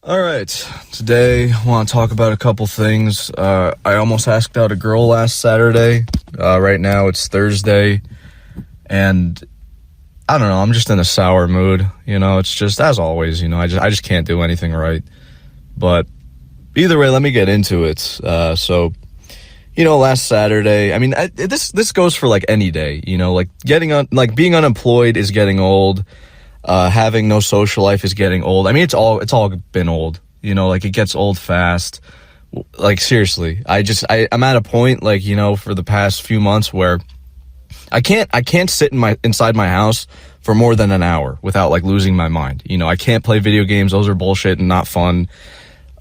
All right, today I want to talk about a couple things. I almost asked out a girl last Saturday. Right now it's Thursday, and I don't know, I'm just in a sour mood. It's just, as always, I just can't do anything right. But either way, let me get into it. Last Saturday, I mean, this goes for like any day. Like being unemployed is getting old. Having no social life is getting old. I mean, it's all been old. Like it gets old fast. Like seriously, I'm at a point, like, for the past few months where I can't sit inside my house for more than an hour without like losing my mind. I can't play video games. Those are bullshit and not fun.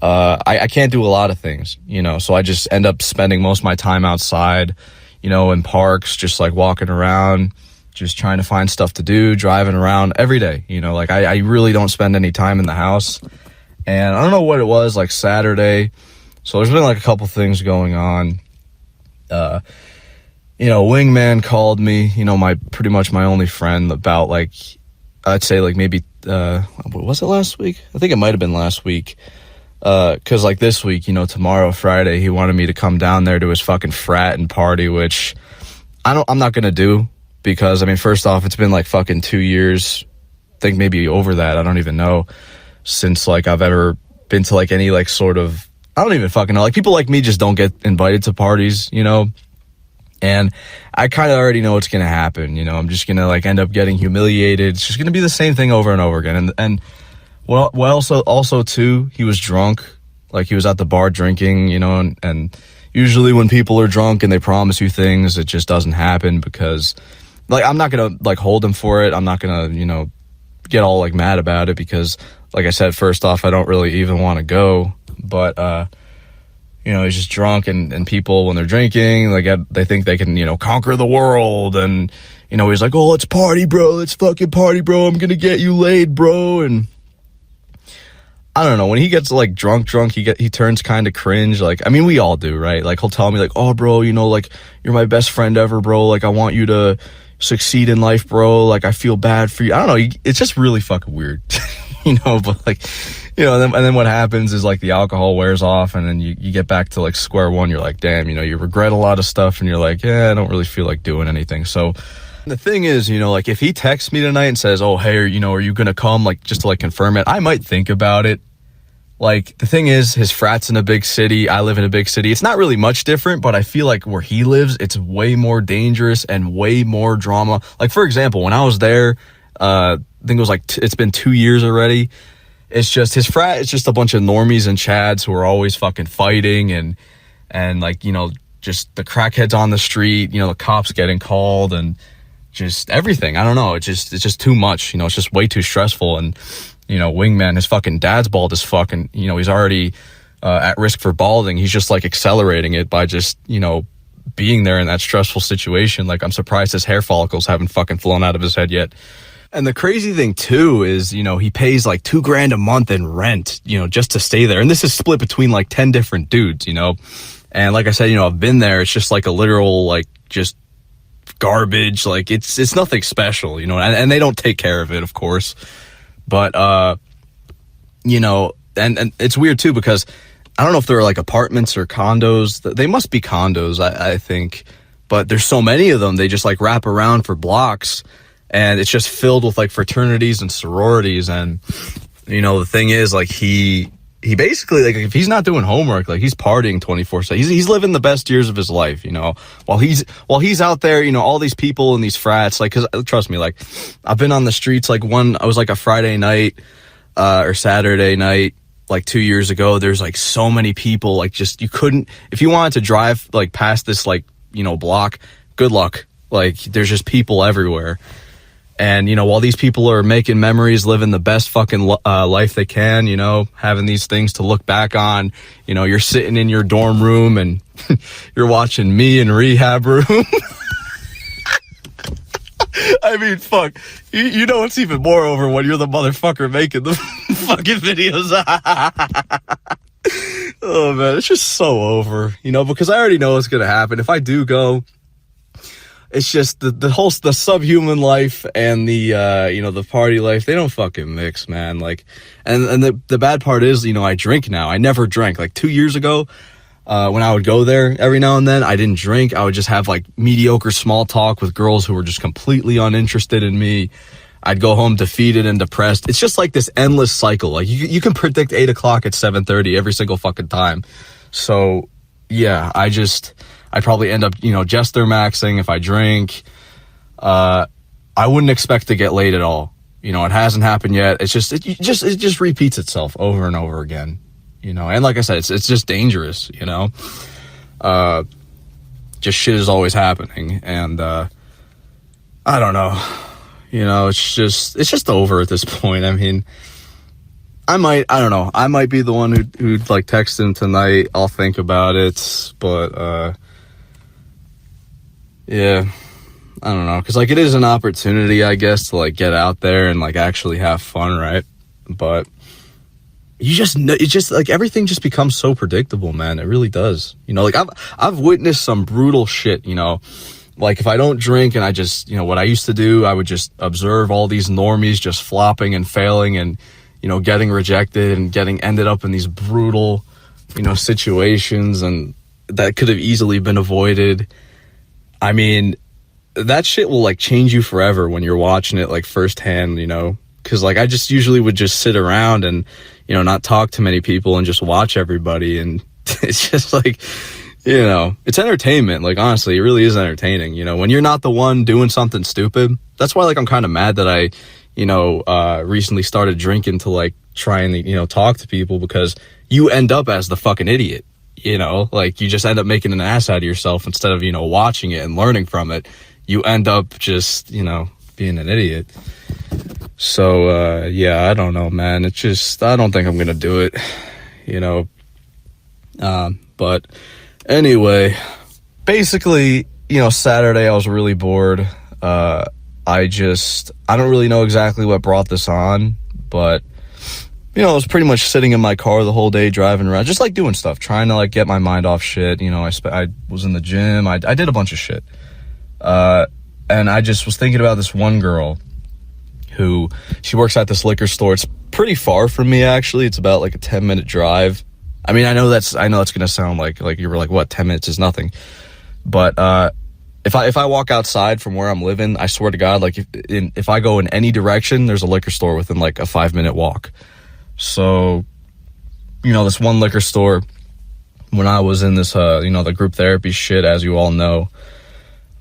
I can't do a lot of things, so I just end up spending most of my time outside, in parks, just like walking around, just trying to find stuff to do, driving around every day. Like I really don't spend any time in the house. And I don't know what it was, like Saturday. So there's been like a couple things going on. Wingman called me, pretty much my only friend, about like, I'd say like maybe, was it last week? I think it might've been last week. Cause like this week, tomorrow, Friday, he wanted me to come down there to his fucking frat and party, which I'm not gonna do. Because, I mean, first off, it's been like fucking 2 years, I think maybe over that, I don't even know, since like I've ever been to like any like sort of, I don't even fucking know, like people like me just don't get invited to parties, and I kind of already know what's gonna happen. I'm just gonna like end up getting humiliated. It's just gonna be the same thing over and over again. And also too, he was drunk, like he was at the bar drinking, and usually when people are drunk and they promise you things, it just doesn't happen. Because like, I'm not gonna like hold him for it. I'm not gonna, get all like mad about it, because like I said, first off, I don't really even want to go. But he's just drunk, and people, when they're drinking, like they think they can, conquer the world. And he's like, oh, let's party, bro, let's fucking party, bro, I'm gonna get you laid, bro. And I don't know, when he gets like drunk, he turns kind of cringe. Like, I mean, we all do, right? Like, he'll tell me like, oh, bro, like, you're my best friend ever, bro. Like, I want you to succeed in life, bro. Like, I feel bad for you. I don't know. It's just really fucking weird, but like, and then what happens is like the alcohol wears off, and then you get back to like square one. You're like, damn, you regret a lot of stuff, and you're like, yeah, I don't really feel like doing anything. So the thing is, like if he texts me tonight and says, oh, hey, are you going to come, like, just to like confirm it, I might think about it. Like, the thing is, his frat's in a big city. I live in a big city. It's not really much different, but I feel like where he lives, it's way more dangerous and way more drama. Like, for example, when I was there, I think it was like, it's been 2 years already. It's just, his frat is just a bunch of normies and chads who are always fucking fighting, and like, just the crackheads on the street, the cops getting called, and just everything. I don't know. It's just too much. It's just way too stressful. And Wingman, his fucking dad's bald as fuck, and he's already at risk for balding. He's just like accelerating it by just being there in that stressful situation. Like, I'm surprised his hair follicles haven't fucking flown out of his head yet. And the crazy thing too is, he pays like $2,000 a month in rent, just to stay there. And this is split between like 10 different dudes, And like I said, I've been there. It's just like a literal, like, just garbage. Like, it's nothing special, and they don't take care of it, of course. But, and it's weird too, because I don't know if they're like apartments or condos. They must be condos, I think. But there's so many of them, they just like wrap around for blocks, and it's just filled with like fraternities and sororities. And, the thing is, like, he basically, like, if he's not doing homework, like, he's partying 24/7. He's living the best years of his life, while he's out there, all these people in these frats, like, cause trust me, like, I've been on the streets, like, I was like a Friday night, or Saturday night, like 2 years ago. There's like so many people, like, just, you couldn't, if you wanted to drive like past this, like, block, good luck. Like, there's just people everywhere. And, while these people are making memories, living the best fucking life they can, having these things to look back on, you're sitting in your dorm room and you're watching me in Rehab Room. I mean, fuck. It's even more over when you're the motherfucker making the fucking videos. Oh, man, it's just so over, because I already know what's going to happen. If I do go, it's just the subhuman life and the the party life, they don't fucking mix, man. Like, and the bad part is, I drink now. I never drank. Like 2 years ago, when I would go there every now and then, I didn't drink. I would just have like mediocre small talk with girls who were just completely uninterested in me. I'd go home defeated and depressed. It's just like this endless cycle. Like you can predict 8 o'clock at 7:30 every single fucking time. So yeah, I'd probably end up, jester maxing if I drink. I wouldn't expect to get laid at all. It hasn't happened yet. It just repeats itself over and over again. And like I said, it's just dangerous. Just shit is always happening, and I don't know. It's just over at this point. I mean, I don't know. I might be the one who'd like text him tonight. I'll think about it, but yeah, I don't know, because like it is an opportunity, I guess, to like get out there and like actually have fun, right? But you just know, it just like everything just becomes so predictable, man. It really does. Like I've witnessed some brutal shit. Like if I don't drink and I just, what I used to do, I would just observe all these normies just flopping and failing and getting rejected and ended up in these brutal situations, and that could have easily been avoided. I mean, that shit will like change you forever when you're watching it like firsthand, because like I just usually would just sit around and not talk to many people and just watch everybody, and it's just like, it's entertainment. Like honestly, it really is entertaining. When you're not the one doing something stupid. That's why like I'm kind of mad that I recently started drinking to like try and talk to people, because you end up as the fucking idiot. Like you just end up making an ass out of yourself instead of watching it and learning from it. You end up just being an idiot. So yeah, I don't know, man. It's just, I don't think I'm gonna do it. But anyway, basically, Saturday I was really bored. I don't really know exactly what brought this on, but I was pretty much sitting in my car the whole day, driving around, just like doing stuff, trying to like get my mind off shit. I was in the gym. I did a bunch of shit. And I just was thinking about this one girl who, she works at this liquor store. It's pretty far from me, actually. It's about like a 10-minute drive. I mean, I know that's gonna sound like you were like, what, 10 minutes is nothing. But if I walk outside from where I'm living, I swear to God, like if I go in any direction, there's a liquor store within like a 5-minute walk. So, this one liquor store, when I was in this, the group therapy shit, as you all know,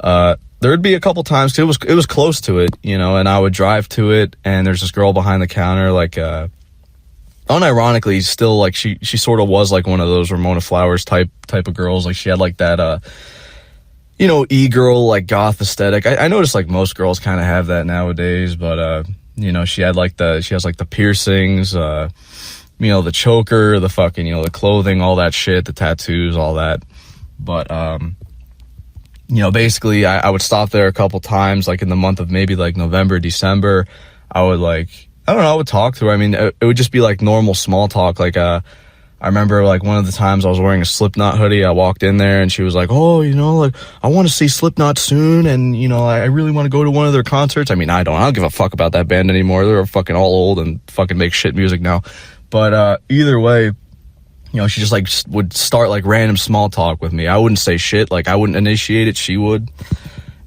there would be a couple times, 'cause it was close to it, and I would drive to it, and there's this girl behind the counter, like, unironically, still, like, she sort of was like one of those Ramona Flowers type of girls. Like, she had like that, e-girl, like goth aesthetic. I noticed like most girls kind of have that nowadays, but, she has like the piercings, the choker, the fucking, the clothing, all that shit, the tattoos, all that. But, basically I would stop there a couple times, like in the month of maybe like November, December. I would like, I don't know, I would talk to her. I mean, it would just be like normal small talk. Like, I remember like one of the times I was wearing a Slipknot hoodie. I walked in there and she was like, oh, like I want to see Slipknot soon. And, I really want to go to one of their concerts. I mean, I don't give a fuck about that band anymore. They're fucking all old and fucking make shit music now. But, either way, she just like would start like random small talk with me. I wouldn't say shit. Like I wouldn't initiate it. She would.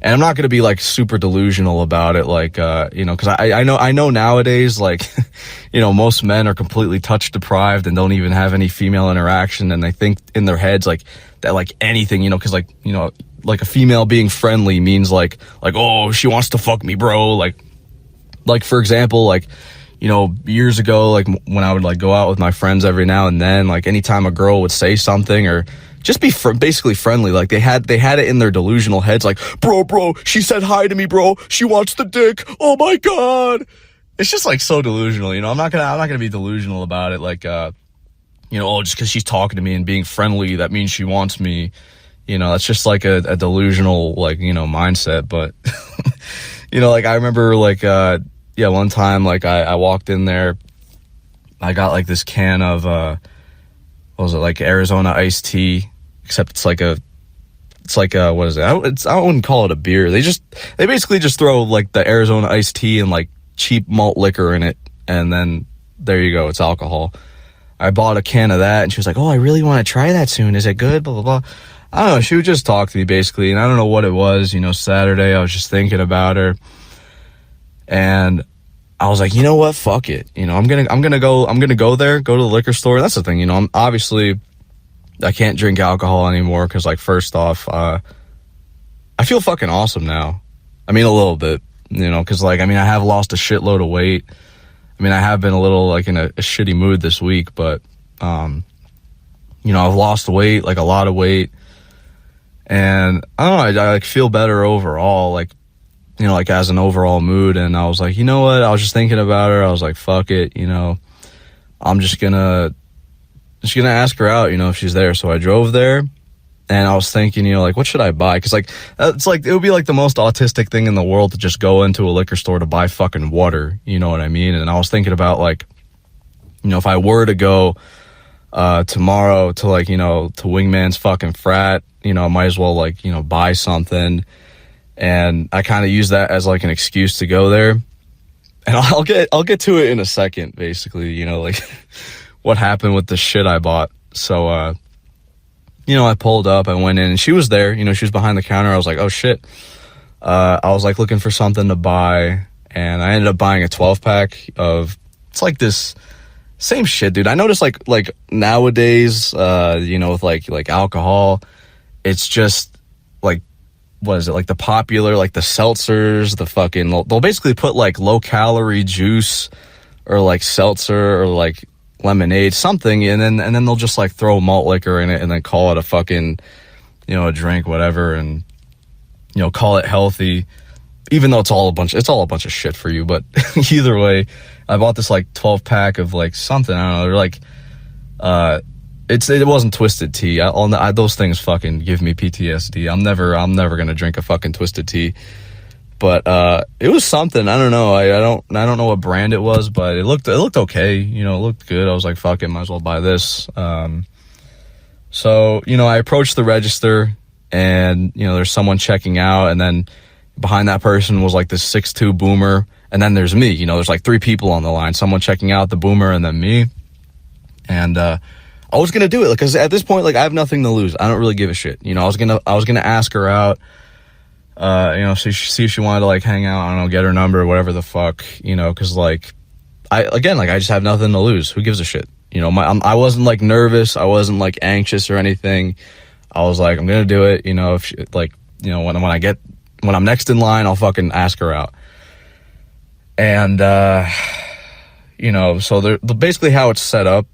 And I'm not going to be like super delusional about it. Like, cause I know nowadays, like, most men are completely touch deprived and don't even have any female interaction. And they think in their heads, like that, like anything, cause like, like a female being friendly means like, oh, she wants to fuck me, bro. Like for example, like, years ago, like when I would like go out with my friends every now and then, like anytime a girl would say something or just be basically friendly, like they had it in their delusional heads, like, bro, she said hi to me, bro. She wants the dick. Oh my God. It's just like so delusional, I'm not gonna be delusional about it. Like, oh, just cause she's talking to me and being friendly, that means she wants me. That's just like a delusional, like, mindset. But, like I remember like, one time, like I walked in there, I got like this can of, what was it, like Arizona iced tea, except it's like it's like what is it? I wouldn't call it a beer. They basically just throw like the Arizona iced tea and like cheap malt liquor in it, and then there you go, it's alcohol. I bought a can of that, and she was like, "Oh, I really want to try that soon. Is it good?" Blah blah blah. I don't know. She would just talk to me basically, and I don't know what it was. Saturday I was just thinking about her, and I was like, you know what? Fuck it. I'm gonna go there, go to the liquor store. That's the thing. I'm obviously I can't drink alcohol anymore because, like, first off, I feel fucking awesome now. I mean, a little bit, because, like, I mean, I have lost a shitload of weight. I mean, I have been a little, like, in a shitty mood this week, but, I've lost weight, like, a lot of weight. And, I don't know, I like, feel better overall, like, like, as an overall mood. And I was like, you know what? I was just thinking about her. I was like, fuck it, I'm just gonna ask her out, if she's there. So I drove there, and I was thinking, like, what should I buy? Because, like, it's like, it would be like the most autistic thing in the world to just go into a liquor store to buy fucking water. You know what I mean? And I was thinking about, like, if I were to go tomorrow to, like, to Wingman's fucking frat, I might as well, like, buy something. And I kind of use that as, like, an excuse to go there. And I'll get to it in a second, basically, like what happened with the shit I bought. So, I pulled up, I went in, and she was there, she was behind the counter. I was like, oh shit. I was like looking for something to buy, and I ended up buying a 12-pack of, it's like this same shit, dude. I noticed like nowadays, with like alcohol, it's just like, what is it, like the popular, like the seltzers, the fucking, they'll basically put like low calorie juice or like seltzer or like lemonade, something, and then they'll just like throw malt liquor in it and then call it a fucking, a drink, whatever, and call it healthy, even though it's all a bunch of shit for you. But either way, I bought this like 12-pack of like something, I don't know, they're like it wasn't Twisted Tea. Those things fucking give me PTSD. I'm never gonna drink a fucking Twisted Tea. But it was something. I don't know. I don't know what brand it was, but it looked okay. It looked good. I was like, fuck it, might as well buy this. So I approached the register, and there's someone checking out, and then behind that person was like this 6'2" boomer, and then there's me. There's like 3 people on the line. Someone checking out, the boomer, and then me. And I was gonna do it because at this point, like, I have nothing to lose. I don't really give a shit. I was gonna ask her out. See if she wanted to like hang out. I don't know, get her number, whatever the fuck. Because like, I just have nothing to lose. Who gives a shit? I wasn't like nervous. I wasn't like anxious or anything. I was like, I'm gonna do it. If she, like, when I'm next in line, I'll fucking ask her out. And so basically how it's set up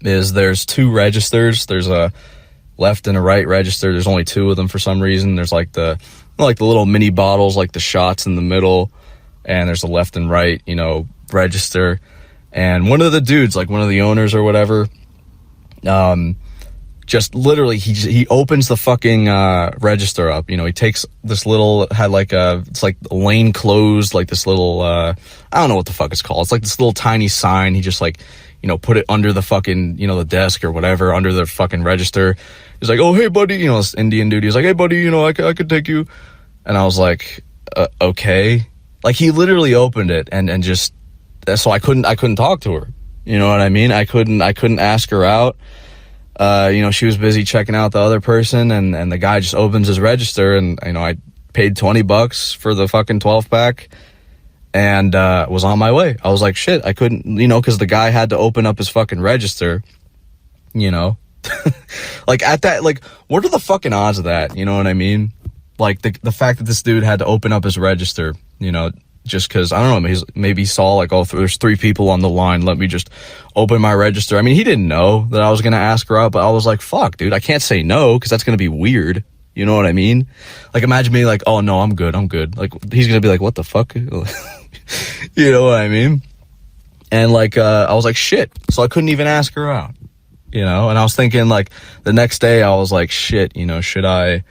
is there's 2 registers. There's a left and a right register. There's only 2 of them for some reason. There's like the little mini bottles, like the shots in the middle, and there's a left and right, register. And one of the dudes, like one of the owners or whatever, just literally he opens the fucking register up. He takes this little, it's like a lane closed, like this little I don't know what the fuck it's called. It's like this little tiny sign. He just like, put it under the fucking, the desk or whatever, under the fucking register. He's like, oh, hey, buddy, this Indian dude. He's like, hey, buddy, I could take you. And I was like, okay. Like, he literally opened it and just, so I couldn't talk to her. You know what I mean? I couldn't ask her out. She was busy checking out the other person, and the guy just opens his register, and, I paid $20 for the fucking 12-pack. And was on my way. I was like, shit, I couldn't, because the guy had to open up his fucking register, like at that, like, what are the fucking odds of that? You know what I mean? Like the fact that this dude had to open up his register, just because, I don't know, maybe he saw like, oh, there's 3 people on the line, let me just open my register. I mean, he didn't know that I was gonna ask her out, but I was like, fuck, dude, I can't say no because that's gonna be weird. You know what I mean? Like, imagine me like, oh no, I'm good. Like, he's gonna be like, what the fuck? You know what I mean? And like, I was like, shit. So I couldn't even ask her out, and I was thinking like the next day I was like, shit, should I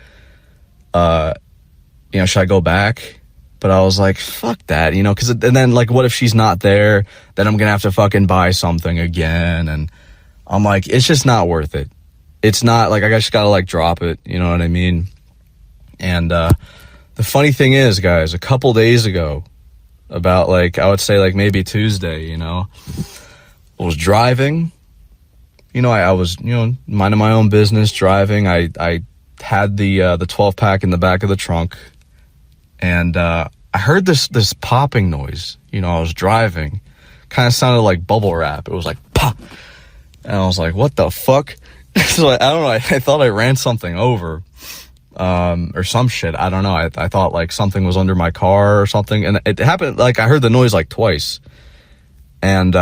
go back? But I was like, fuck that, cause and then like, what if she's not there? Then I'm gonna have to fucking buy something again. And I'm like, it's just not worth it. it's not like I just gotta like drop it, you know what I mean? And the funny thing is, guys, a couple days ago, about like, I would say like maybe Tuesday, you know, I was driving, you know, I was, you know, minding my own business, driving. I had the 12 pack in the back of the trunk, and I heard this popping noise. You know, I was driving, kind of sounded like bubble wrap. It was like pop, and I was like, what the fuck? So I don't know, I thought I ran something over, or some shit. I don't know. I thought like something was under my car or something, and it happened, like I heard the noise like twice. And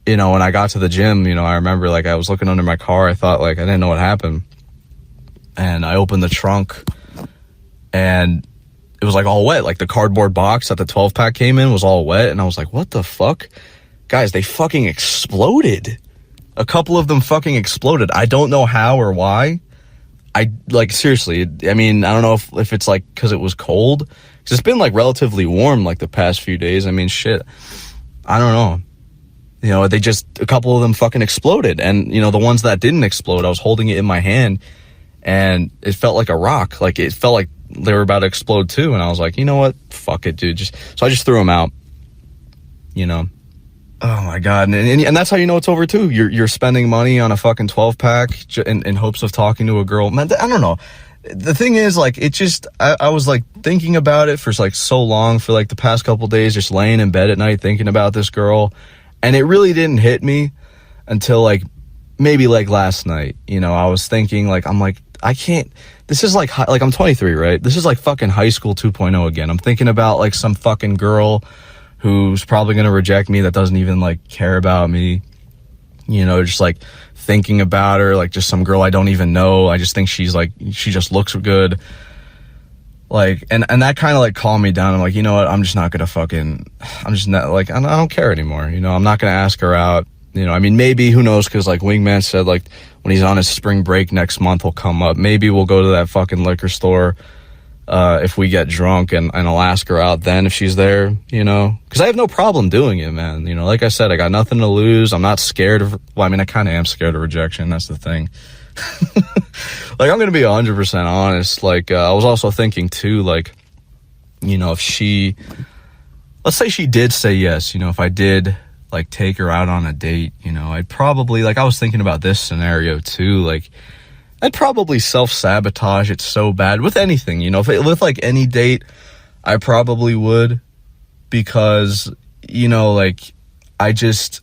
you know, when I got to the gym, you know, I remember like I was looking under my car. I thought like I didn't know what happened, and I opened the trunk, and it was like all wet. Like the cardboard box that the 12 pack came in was all wet, and I was like, what the fuck? Guys, they fucking exploded. A couple of them fucking exploded. I don't know how or why. I like, seriously, I mean, I don't know if it's like because it was cold, because it's been like relatively warm like the past few days. I mean, shit, I don't know. You know, they just, a couple of them fucking exploded. And, you know, the ones that didn't explode, I was holding it in my hand, and it felt like a rock. Like, it felt like they were about to explode too. And I was like, you know what? Fuck it, dude. So I just threw them out, you know. Oh my God. And that's how you know it's over too. You're spending money on a fucking 12 pack in hopes of talking to a girl. Man, I don't know. The thing is, like, it just, I was like thinking about it for like so long, for like the past couple days, just laying in bed at night thinking about this girl. And it really didn't hit me until like maybe like last night. You know, I was thinking like, I'm like, I can't, this is like I'm 23, right? This is like fucking high school 2.0 again. I'm thinking about like some fucking girl who's probably going to reject me, that doesn't even like care about me. You know, just like thinking about her, like just some girl I don't even know. I just think she's like, she just looks good. Like, and that kind of like calmed me down. I'm like, you know what? I'm just not gonna fucking, I'm just not like, I don't care anymore. You know, I'm not gonna ask her out. You know, I mean, maybe, who knows? Cause like Wingman said, like when he's on his spring break next month, he'll come up. Maybe we'll go to that fucking liquor store, if we get drunk, and I'll ask her out then if she's there, you know, cause I have no problem doing it, man. You know, like I said, I got nothing to lose. I'm not scared of, well, I mean, I kind of am scared of rejection. That's the thing. Like, I'm gonna be 100% honest. Like, I was also thinking too, like, you know, if she, let's say she did say yes, you know, if I did like take her out on a date, you know, I'd probably, like, I was thinking about this scenario too, like, I'd probably self-sabotage it so bad with anything, you know, with like any date, I probably would, because, you know, like, I just,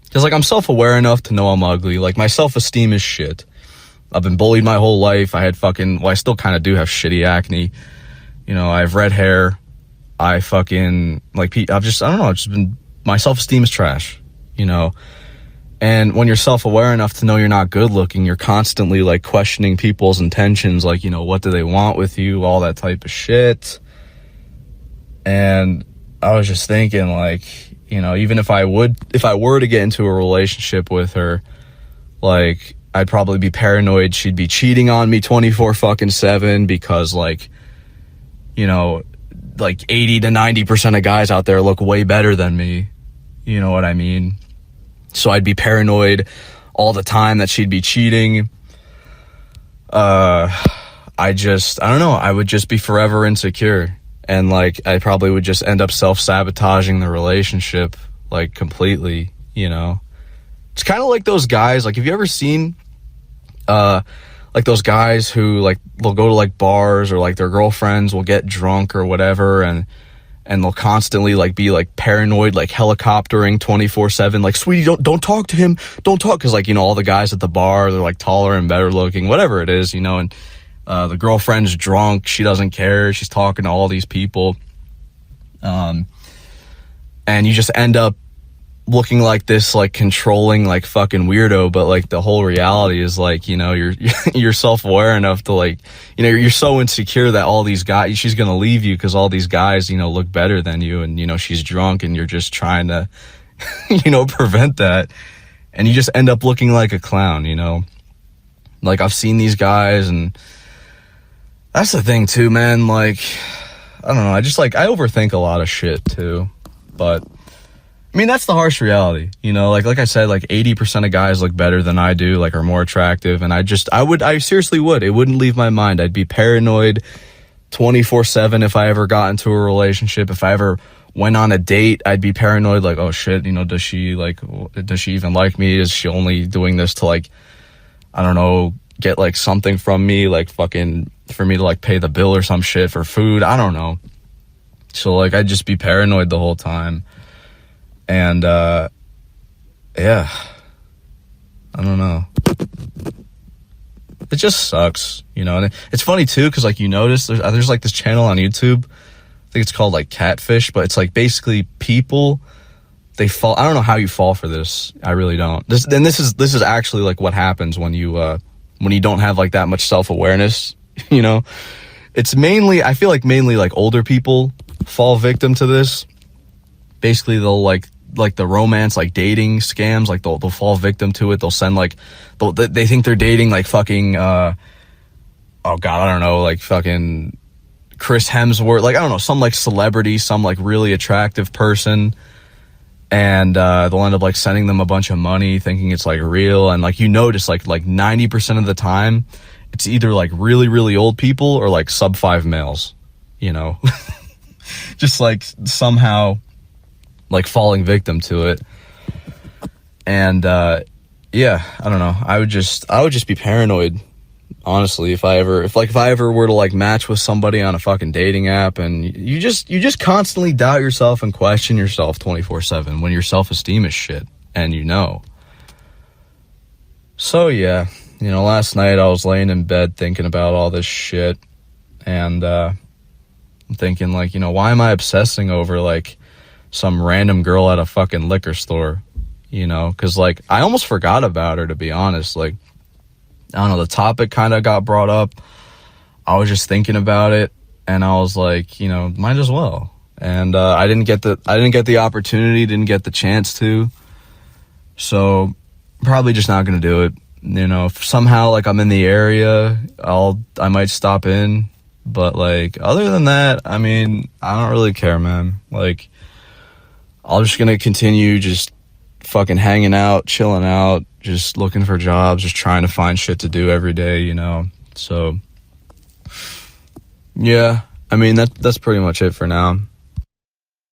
because like I'm self-aware enough to know I'm ugly. Like, my self-esteem is shit. I've been bullied my whole life. I had fucking, well, I still kind of do have shitty acne. You know, I have red hair. I fucking, like, I don't know, I've just been, my self-esteem is trash, you know? And when you're self-aware enough to know you're not good looking, you're constantly like questioning people's intentions, like, you know, what do they want with you, all that type of shit. And I was just thinking, like, you know, even if I were to get into a relationship with her, like, I'd probably be paranoid she'd be cheating on me 24/7, because, like, you know, like 80 to 90% of guys out there look way better than me. You know what I mean? So I'd be paranoid all the time that she'd be cheating. I don't know. I would just be forever insecure. And like, I probably would just end up self-sabotaging the relationship, like, completely, you know? It's kind of like those guys, like, have you ever seen, like those guys who, like, they'll go to like bars, or like their girlfriends will get drunk or whatever, and they'll constantly like be like paranoid, like helicoptering 24/7, like, sweetie, don't talk to him, don't talk, because, like, you know, all the guys at the bar, they're like taller and better looking, whatever it is, you know, and the girlfriend's drunk, she doesn't care, she's talking to all these people, and you just end up looking like this, like, controlling, like, fucking weirdo. But like, the whole reality is, like, you know, you're self-aware enough to, like, you know, you're so insecure that all these guys, she's gonna leave you because all these guys, you know, look better than you, and, you know, she's drunk, and you're just trying to you know, prevent that, and you just end up looking like a clown, you know? Like, I've seen these guys, and that's the thing too, man. Like, I don't know, I overthink a lot of shit too, but I mean, that's the harsh reality, you know, like I said, like 80% of guys look better than I do, like are more attractive. And I seriously would. It wouldn't leave my mind. I'd be paranoid 24/7 if I ever got into a relationship. If I ever went on a date, I'd be paranoid, like, oh shit, you know, does she even like me? Is she only doing this to, like, I don't know, get like something from me, like fucking for me to like pay the bill or some shit for food? I don't know. So like I'd just be paranoid the whole time. And yeah, I don't know. It just sucks, you know. And it's funny too, because like you notice there's like this channel on YouTube, I think it's called like Catfish, but it's like basically people, they fall. I don't know how you fall for this. I really don't. This is actually like what happens when you don't have like that much self-awareness, you know. It's mainly, I feel like mainly like older people fall victim to this. Basically they'll like the romance, like dating scams, like they'll fall victim to it. They'll send like, they think they're dating like fucking oh god, I don't know, like fucking Chris Hemsworth, like I don't know, some like celebrity, some like really attractive person, and they'll end up like sending them a bunch of money thinking it's like real. And like you notice like 90% of the time it's either like really, really old people or like sub-5 males, you know. Just like somehow like falling victim to it. And yeah, I don't know, I would just be paranoid, honestly, if I ever were to like match with somebody on a fucking dating app, and you just constantly doubt yourself and question yourself 24/7 when your self-esteem is shit, and you know. So yeah, you know, last night I was laying in bed thinking about all this shit, and I'm thinking like, you know, why am I obsessing over like some random girl at a fucking liquor store, you know? Because like I almost forgot about her, to be honest. Like, I don't know, the topic kind of got brought up, I was just thinking about it, and I was like, you know, might as well. And I didn't get the opportunity, didn't get the chance to, so probably just not gonna do it. You know, if somehow like I'm in the area, I might stop in, but like other than that, I mean, I don't really care, man. Like, I'm just gonna continue just fucking hanging out, chilling out, just looking for jobs, just trying to find shit to do every day, you know. So yeah, I mean, that's pretty much it for now.